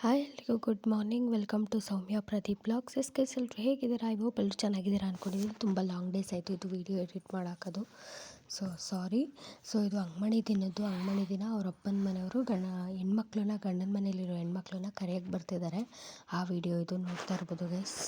Hi ಎಲ್ರಿಗೂ good morning. Welcome to Soumya Pradeep blogs. Guys ಎಲ್ಲರೂ ಹೇಗಿದ್ದೀರಾ? ಐ ಹೋಪ್ ಎಲ್ಲರೂ ಚೆನ್ನಾಗಿದ್ದೀರಾ ಅಂದ್ಕೊಂಡಿದ್ದೀನಿ. ತುಂಬ ಲಾಂಗ್ ಡೇಸ್ ಆಯಿತು ಇದು ವೀಡಿಯೋ ಎಡಿಟ್ ಮಾಡೋಕ್ಕೋದು. ಸಾರಿ. ಇದು ಅಂಗಮಣಿ ದಿನ ಅವ್ರ ಅಪ್ಪನ ಮನೆಯವರು ಹೆಣ್ಮಕ್ಳನ್ನ ಗಂಡನ ಮನೇಲಿರೋ ಹೆಣ್ಮಕ್ಳನ್ನ ಕರೆಯೋಕ್ಕೆ ಬರ್ತಿದ್ದಾರೆ. ಆ ವಿಡಿಯೋ ಇದು ನೋಡ್ತಾ ಇರ್ಬೋದು ಗೈಸ್.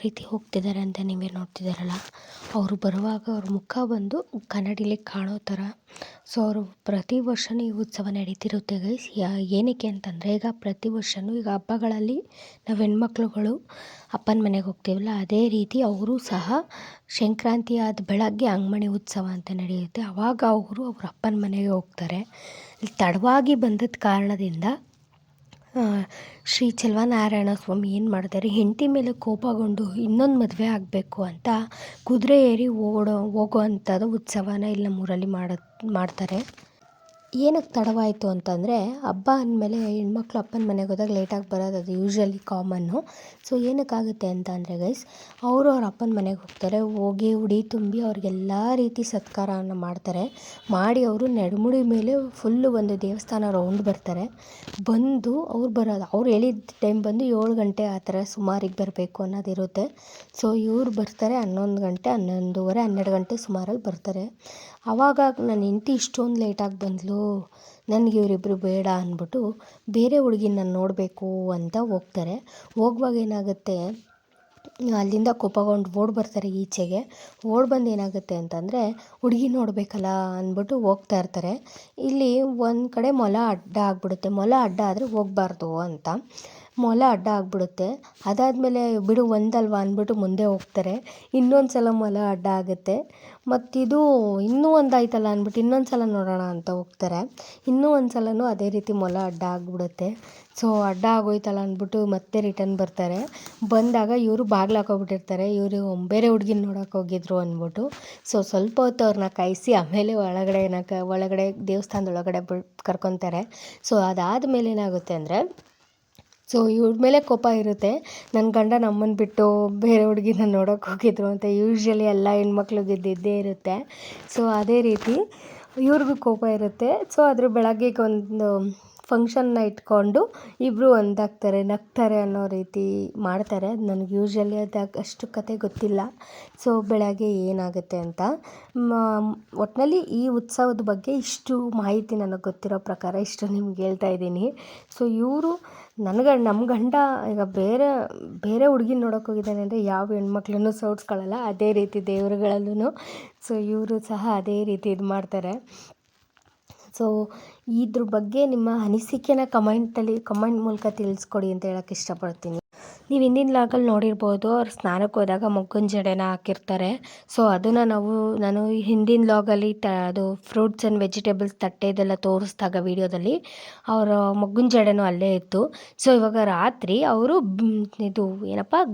ರೀತಿ ಹೋಗ್ತಿದ್ದಾರೆ ಅಂತ ನೀವೇ ನೋಡ್ತಿದ್ದಾರಲ್ಲ, ಅವರು ಬರುವಾಗ ಅವ್ರ ಮುಖ ಬಂದು ಕನ್ನಡಿಲಿ ಕಾಣೋ ಥರ. ಅವರು ಪ್ರತಿ ವರ್ಷವೂ ಈ ಉತ್ಸವ ನಡೀತಿರುತ್ತೆ ಗೈಸ್. ಏನಕ್ಕೆ ಅಂತಂದರೆ, ಈಗ ಪ್ರತಿ ವರ್ಷವೂ ಈಗ ಹಬ್ಬಗಳಲ್ಲಿ ನಾವು ಹೆಣ್ಮಕ್ಳುಗಳು ಅಪ್ಪನ ಮನೆಗೆ ಹೋಗ್ತೀವಲ್ಲ, ಅದೇ ರೀತಿ ಅವರು ಸಹ ಸಂಕ್ರಾಂತಿ ಆದ ಬೆಳಗ್ಗೆ ಅಂಗಮಣಿ ಉತ್ಸವ ಅಂತ ನಡೆಯುತ್ತೆ. ಆವಾಗ ಅವರು ಅವ್ರ ಅಪ್ಪನ ಮನೆಗೆ ಹೋಗ್ತಾರೆ. ಇಲ್ಲಿ ತಡವಾಗಿ ಬಂದದ ಕಾರಣದಿಂದ ಶ್ರೀ ಚೆಲುವನಾರಾಯಣ ಸ್ವಾಮಿ ಏನು ಮಾಡ್ತಾರೆ, ಹೆಂಡತಿ ಮೇಲೆ ಕೋಪಗೊಂಡು ಇನ್ನೊಂದು ಮದುವೆ ಆಗಬೇಕು ಅಂತ ಕುದುರೆ ಏರಿ ಹೋಗೋ ಅಂಥದ್ದು ಉತ್ಸವನ ಇಲ್ಲಿ ನಮ್ಮೂರಲ್ಲಿ ಮಾಡ್ತಾರೆ. ಏನಕ್ಕೆ ತಡವಾಯಿತು ಅಂತಂದರೆ, ಹಬ್ಬ ಅಂದಮೇಲೆ ಹೆಣ್ಮಕ್ಳು ಅಪ್ಪನ ಮನೆಗೆ ಹೋದಾಗ ಲೇಟಾಗಿ ಬರೋದು ಅದು ಯೂಶ್ವಲಿ ಕಾಮನ್ನು. ಏನಕ್ಕಾಗುತ್ತೆ ಅಂತ ಅಂದರೆ ಗೈಸ್, ಅವ್ರ ಅಪ್ಪನ ಮನೆಗೆ ಹೋಗ್ತಾರೆ. ಹೋಗಿ ಉಡಿ ತುಂಬಿ ಅವ್ರಿಗೆಲ್ಲ ರೀತಿ ಸತ್ಕಾರವನ್ನು ಮಾಡ್ತಾರೆ. ಮಾಡಿ ಅವರು ನೆಡಮುಡಿ ಮೇಲೆ ಫುಲ್ಲು ಒಂದು ದೇವಸ್ಥಾನ ರೌಂಡ್ ಬರ್ತಾರೆ. ಬಂದು ಅವ್ರು ಹೇಳಿದ ಟೈಮ್ ಬಂದು 7 ಗಂಟೆ ಆ ಥರ ಸುಮಾರಿಗೆ ಬರಬೇಕು ಅನ್ನೋದಿರುತ್ತೆ. ಇವ್ರು ಬರ್ತಾರೆ 11 ಗಂಟೆ, 11:30, 12 ಗಂಟೆ ಸುಮಾರಲ್ಲಿ ಬರ್ತಾರೆ. ಆವಾಗ ನನ್ನ ಹೆಂಡತಿ ಇಷ್ಟೊಂದು ಲೇಟಾಗಿ ಬಂದಳು, ನನಗೆ ಇವರಿಬ್ಬರು ಬೇಡ ಅಂದ್ಬಿಟ್ಟು ಬೇರೆ ಹುಡುಗಿನ ನಾನು ನೋಡಬೇಕು ಅಂತ ಹೋಗ್ತಾರೆ. ಹೋಗುವಾಗ ಏನಾಗುತ್ತೆ, ಅಲ್ಲಿಂದ ಕೋಪಗೊಂಡು ಓಡಿ ಬರ್ತಾರೆ ಈಚೆಗೆ. ಓಡಿ ಬಂದು ಏನಾಗುತ್ತೆ ಅಂತಂದರೆ ಹುಡುಗಿ ನೋಡಬೇಕಲ್ಲ ಅಂದ್ಬಿಟ್ಟು ಹೋಗ್ತಾ ಇರ್ತಾರೆ. ಇಲ್ಲಿ ಒಂದು ಕಡೆ ಮೊಲ ಅಡ್ಡ ಆಗಿಬಿಡುತ್ತೆ. ಮೊಲ ಅಡ್ಡ ಆದರೆ ಹೋಗಬಾರ್ದು ಅಂತ ಮೊಲ ಅಡ್ಡ ಆಗಿಬಿಡುತ್ತೆ. ಅದಾದಮೇಲೆ ಬಿಡು ಒಂದಲ್ವಾ ಅಂದ್ಬಿಟ್ಟು ಮುಂದೆ ಹೋಗ್ತಾರೆ. ಇನ್ನೊಂದು ಸಲ ಮೊಲ ಅಡ್ಡ ಆಗುತ್ತೆ. ಮತ್ತಿದು ಇನ್ನೂ ಒಂದಾಯ್ತಲ್ಲ ಅಂದ್ಬಿಟ್ಟು ಇನ್ನೊಂದು ಸಲ ನೋಡೋಣ ಅಂತ ಹೋಗ್ತಾರೆ. ಇನ್ನೂ ಒಂದು ಸಲನೂ ಅದೇ ರೀತಿ ಮೊಲ ಅಡ್ಡ ಆಗಿಬಿಡುತ್ತೆ. ಸೊ ಅಡ್ಡ ಆಗೋಯ್ತಲ್ಲ ಅಂದ್ಬಿಟ್ಟು ಮತ್ತೆ ರಿಟರ್ನ್ ಬರ್ತಾರೆ. ಬಂದಾಗ ಇವರು ಬಾಗಿಲು ಹಾಕೋಬಿಟ್ಟಿರ್ತಾರೆ. ಇವರು ಬೇರೆ ಹುಡುಗಿನ ನೋಡೋಕೆ ಹೋಗಿದ್ರು ಅಂದ್ಬಿಟ್ಟು. ಸೊ ಸ್ವಲ್ಪ ಹೊತ್ತು ಅವ್ರನ್ನ ಕಾಯಿಸಿ ಆಮೇಲೆ ಒಳಗಡೆ ದೇವಸ್ಥಾನದೊಳಗಡೆ ಕರ್ಕೊತಾರೆ. ಸೊ ಅದಾದಮೇಲೆ ಏನಾಗುತ್ತೆ ಅಂದರೆ ಸೊ ಇವ್ರ ಮೇಲೆ ಕೋಪ ಇರುತ್ತೆ. ನನ್ನ ಗಂಡ ನಮ್ಮನ್ನು ಬಿಟ್ಟು ಬೇರೆ ಹುಡುಗಿನ ನೋಡೋಕೆ ಹೋಗಿದ್ರು ಅಂತ ಯೂಶ್ವಲಿ ಎಲ್ಲ ಹೆಣ್ಮಕ್ಳಿಗೆ ಇದ್ದೇ ಇರುತ್ತೆ. ಸೊ ಅದೇ ರೀತಿ ಇವ್ರಿಗೂ ಕೋಪ ಇರುತ್ತೆ. ಸೊ ಅದ್ರ ಬೆಳಗ್ಗೆಗೆ ಒಂದು ಫಂಕ್ಷನ್ನ ಇಟ್ಕೊಂಡು ಇಬ್ಬರು ಒಂದಾಗ್ತಾರೆ, ನಗ್ತಾರೆ ಅನ್ನೋ ರೀತಿ ಮಾಡ್ತಾರೆ. ನನಗೆ ಯೂಶ್ವಲಿ ಅಷ್ಟು ಕತೆ ಗೊತ್ತಿಲ್ಲ. ಸೊ ಬೆಳಗ್ಗೆ ಏನಾಗುತ್ತೆ ಅಂತ ಒಟ್ಟಿನಲ್ಲಿ ಈ ಉತ್ಸವದ ಬಗ್ಗೆ ಇಷ್ಟು ಮಾಹಿತಿ ನನಗೆ ಗೊತ್ತಿರೋ ಪ್ರಕಾರ ಇಷ್ಟು ನಿಮ್ಗೆ ಹೇಳ್ತಾ ಇದ್ದೀನಿ. ಸೊ ಇವರು ನಮ್ಮ ಗಂಡ ಈಗ ಬೇರೆ ಹುಡುಗಿನ ನೋಡೋಕೆ ಹೋಗಿದ್ದಾನೆ ಅಂದರೆ ಯಾವ ಹೆಣ್ಮಕ್ಳನ್ನು ಸೋಡ್ಸ್ಕೊಳ್ಳಲ್ಲ. ಅದೇ ರೀತಿ ದೇವರುಗಳಲ್ಲೂ ಸೊ ಇವರು ಸಹ ಅದೇ ರೀತಿ ಇದು ಮಾಡ್ತಾರೆ. ಸೊ ಇದ್ರ ಬಗ್ಗೆ ನಿಮ್ಮ ಅನಿಸಿಕೆನ ಕಮೆಂಟ್ ಮೂಲಕ ತಿಳಿಸ್ಕೊಡಿ ಅಂತ ಹೇಳೋಕ್ಕೆ ಇಷ್ಟಪಡ್ತೀನಿ. ನೀವು ಹಿಂದಿನ ಲಾಗಲ್ಲಿ ನೋಡಿರ್ಬೋದು, ಅವ್ರು ಸ್ನಾನಕ್ಕೆ ಹೋದಾಗ ಮೊಗ್ಗಿನ ಜಡೆನ ಹಾಕಿರ್ತಾರೆ. ಸೊ ಅದನ್ನು ನಾನು ಹಿಂದಿನ ಲಾಗಲ್ಲಿ ಅದು ಫ್ರೂಟ್ಸ್ ಆ್ಯಂಡ್ ವೆಜಿಟೇಬಲ್ಸ್ ತಟ್ಟೆದೆಲ್ಲ ತೋರಿಸಿದಾಗ ವೀಡಿಯೋದಲ್ಲಿ ಅವರ ಮೊಗ್ಗಿನ ಜಡೆನೂ ಅಲ್ಲೇ ಇತ್ತು. ಸೊ ಇವಾಗ ರಾತ್ರಿ ಅವರು ಇದು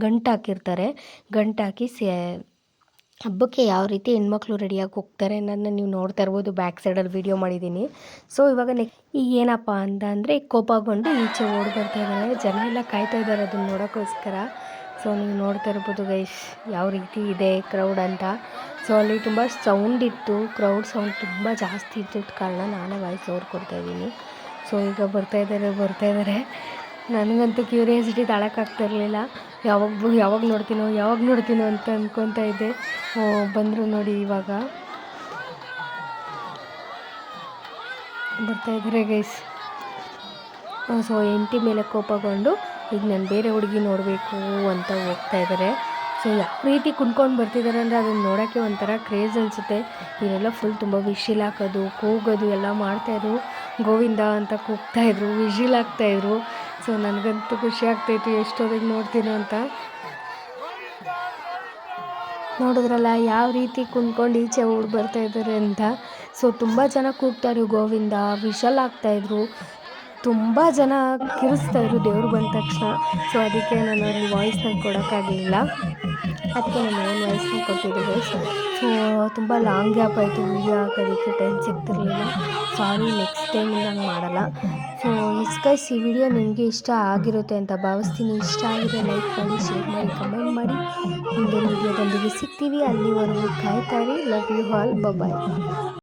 ಗಂಟು ಹಾಕಿರ್ತಾರೆ. ಗಂಟು ಹಾಕಿ ಹಬ್ಬಕ್ಕೆ ಯಾವ ರೀತಿ ಹೆಣ್ಮಕ್ಳು ರೆಡಿಯಾಗಿ ಹೋಗ್ತಾರೆ ಅನ್ನೋದನ್ನ ನೀವು ನೋಡ್ತಾ ಇರ್ಬೋದು. ಬ್ಯಾಕ್ ಸೈಡಲ್ಲಿ ವೀಡಿಯೋ ಮಾಡಿದ್ದೀನಿ. ಸೊ ಇವಾಗ ಈಗ ಏನಪ್ಪ ಅಂದರೆ ಕೋಪಗೊಂಡು ಈಚೆ ಓಡಿ ಬರ್ತಾ ಇದ್ದಾರೆ. ಜನ ಎಲ್ಲ ಕಾಯ್ತಾ ಇದ್ದಾರೆ ಅದನ್ನು ನೋಡೋಕ್ಕೋಸ್ಕರ. ಸೊ ನೀವು ನೋಡ್ತಾ ಇರ್ಬೋದು ಗೈಸ್ ಯಾವ ರೀತಿ ಇದೆ ಕ್ರೌಡ್ ಅಂತ. ಸೊ ಅಲ್ಲಿ ತುಂಬ ಸೌಂಡ್ ಇತ್ತು, ಕ್ರೌಡ್ ಸೌಂಡ್ ತುಂಬ ಜಾಸ್ತಿ ಇದ್ದಿದ್ದ ಕಾರಣ ನಾನೇ ವಾಯ್ಸ್ ಓವರ್ ಕೊಡ್ತಾಯಿದ್ದೀನಿ. ಸೊ ಈಗ ಬರ್ತಾ ಇದ್ದಾರೆ. ನನಗಂತೂ ಕ್ಯೂರಿಯಾಸಿಟಿ ತಾಳೋಕ್ಕಾಗ್ತಿರ್ಲಿಲ್ಲ. ಯಾವಾಗ ನೋಡ್ತೀನೋ ಅಂತ ಅಂದ್ಕೊತಾ ಇದ್ದೆ. ಬಂದರು ನೋಡಿ, ಇವಾಗ ಬರ್ತಾ ಇದ್ದಾರೆ ಗೈಸ್. ಸೊ ಹೆಂಡತಿ ಮೇಲೆ ಕೋಪಗೊಂಡು ಈಗ ನಾನು ಬೇರೆ ಹುಡುಗಿ ನೋಡಬೇಕು ಅಂತ ಹೋಗ್ತಾ ಇದ್ದಾರೆ. ಸೊ ಯಾವ ರೀತಿ ಕುಣ್ಕೊಂಡು ಬರ್ತಿದ್ದಾರೆ ಅಂದರೆ ಅದನ್ನು ನೋಡೋಕ್ಕೆ ಒಂಥರ ಕ್ರೇಜ್ ಅನಿಸುತ್ತೆ. ಇವರೆಲ್ಲ ಫುಲ್ ತುಂಬ ವಿಶಿಲ್ ಹಾಕೋದು, ಕೂಗೋದು ಎಲ್ಲ ಮಾಡ್ತಾಯಿದ್ರು. ಗೋವಿಂದ ಅಂತ ಕೂಗ್ತಾಯಿದ್ರು, ವಿಶಿಲ್ ಹಾಕ್ತಾಯಿದ್ರು. ಸೊ ನನಗಂತೂ ಖುಷಿ ಆಗ್ತಾಯಿತ್ತು ಎಷ್ಟೊತ್ತಿಗೆ ನೋಡ್ತೀನೋ ಅಂತ. ನೋಡಿದ್ರಲ್ಲ ಯಾವ ರೀತಿ ಕುಣ್ಕೊಂಡು ಈಚೆ ಓಡಿ ಬರ್ತಾ ಇದ್ದಾರೆ ಅಂತ. ಸೊ ತುಂಬ ಜನ ಕೂಗ್ತಾಯಿದ್ರು ಗೋವಿಂದ, ವಿಶಲ್ ಹಾಕ್ತಾಯಿದ್ರು, ತುಂಬ ಜನ ಕಿರಿಸ್ತಾಯಿದ್ರು ದೇವ್ರು ಬಂದ ತಕ್ಷಣ. ಸೊ ಅದಕ್ಕೆ ನಾನು ಅವ್ರಿಗೆ ವಾಯ್ಸ್ನ ಕೊಡೋಕ್ಕಾಗಲಿಲ್ಲ. ಅದಕ್ಕೆ ನಾನು ಓನ್ ವಾಯ್ಸ್ನ ಕೊಟ್ಟಿದ್ದೆ. ಸೊ ತುಂಬ ಲಾಂಗ್ ಗ್ಯಾಪ್ ಆಯಿತು, ವೀಡಿಯೋ ಹಾಕೋದಕ್ಕೆ ಟೈಮ್ ಸಿಗ್ತಿರ್ಲಿಲ್ಲ. ಸಾರಿ, ನೆಕ್ಸ್ಟ್ ಟೈಮ್ ಹಂಗೆ ಮಾಡಲ್ಲ. ಸೊ ಗೈಸ್ ಈ ವಿಡಿಯೋ ನಿಮಗೆ ಇಷ್ಟ ಆಗಿರುತ್ತೆ ಅಂತ ಭಾವಿಸ್ತೀನಿ. ಇಷ್ಟ ಆಗಿದ್ರೆ ಲೈಕ್ ಮಾಡಿ, ಶೇರ್ ಮಾಡಿ, ಕಮೆಂಟ್ ಮಾಡಿ. ಮುಂದಿನ ವಿಡಿಯೋದೊಂದಿಗೆ ಸಿಗ್ತೀವಿ. ಅಲ್ಲಿವರೆಗೂ ಕಾಯ್ತಾರಿ. Love you all. ಬಾಯ್.